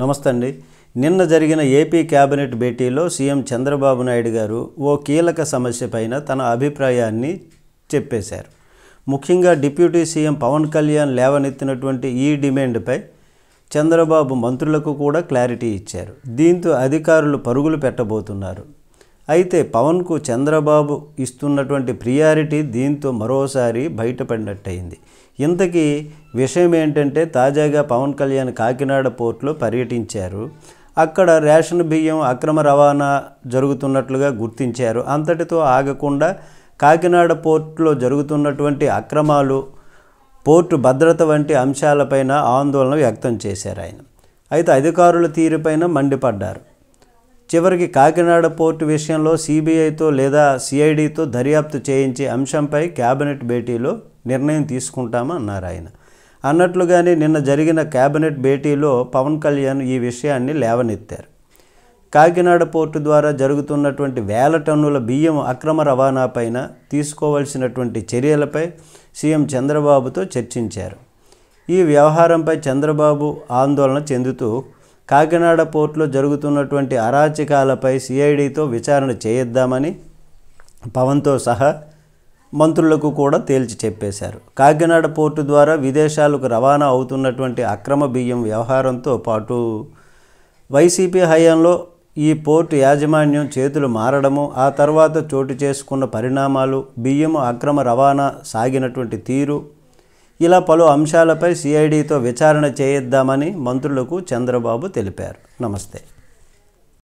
నమస్తే అండి. నిన్న జరిగిన ఏపీ కేబినెట్ భేటీలో సీఎం చంద్రబాబు నాయుడు గారు ఓ కీలక సమస్య పైన తన అభిప్రాయాన్ని చెప్పేశారు. ముఖ్యంగా డిప్యూటీ సీఎం పవన్ కళ్యాణ్ లేవనెత్తినటువంటి ఈ డిమాండ్పై చంద్రబాబు మంత్రులకు కూడా క్లారిటీ ఇచ్చారు. దీంతో అధికారులు పరుగులు పెట్టబోతున్నారు. అయితే పవన్కు చంద్రబాబు ఇస్తున్నటువంటి ప్రియారిటీ దీంతో మరోసారి బయటపడినట్టయింది. ఇంతకీ విషయం ఏంటంటే, తాజాగా పవన్ కళ్యాణ్ కాకినాడ పోర్టులో పర్యటించారు. అక్కడ రేషన్ బియ్యం అక్రమ రవాణా జరుగుతున్నట్లుగా గుర్తించారు. అంతటితో ఆగకుండా కాకినాడ పోర్టులో జరుగుతున్నటువంటి అక్రమాలు, పోర్టు భద్రత వంటి అంశాలపైన ఆందోళన వ్యక్తం చేశారు ఆయన. అయితే అధికారుల తీరుపైన మండిపడ్డారు. చివరికి కాకినాడ పోర్టు విషయంలో సిబిఐతో లేదా సిఐడితో దర్యాప్తు చేయించే అంశంపై కేబినెట్ భేటీలో నిర్ణయం తీసుకుంటామన్నారు ఆయన. అన్నట్లుగానే నిన్న జరిగిన కేబినెట్ భేటీలో పవన్ కళ్యాణ్ ఈ విషయాన్ని లేవనెత్తారు. కాకినాడ పోర్టు ద్వారా జరుగుతున్నటువంటి వేల టన్నుల బియ్యం అక్రమ రవాణాపైన తీసుకోవాల్సినటువంటి చర్యలపై సీఎం చంద్రబాబుతో చర్చించారు. ఈ వ్యవహారంపై చంద్రబాబు ఆందోళన చెందుతూ కాకినాడ పోర్టులో జరుగుతున్నటువంటి అరాచకాలపై సిఐడితో విచారణ చేయిద్దామని పవన్తో సహా మంత్రులకు కూడా తేల్చి చెప్పేశారు. కాకినాడ పోర్టు ద్వారా విదేశాలకు రవాణా అవుతున్నటువంటి అక్రమ బియ్యం వ్యవహారంతో పాటు వైసీపీ హయాంలో ఈ పోర్టు యాజమాన్యం చేతులు మారడము, ఆ తర్వాత చోటు చేసుకున్న పరిణామాలు, బియ్యం అక్రమ రవాణా సాగినటువంటి తీరు, ఇలా పలు అంశాలపై సిఐడితో విచారణ చేయిద్దామని మంత్రులకు చంద్రబాబు తెలిపారు. నమస్తే.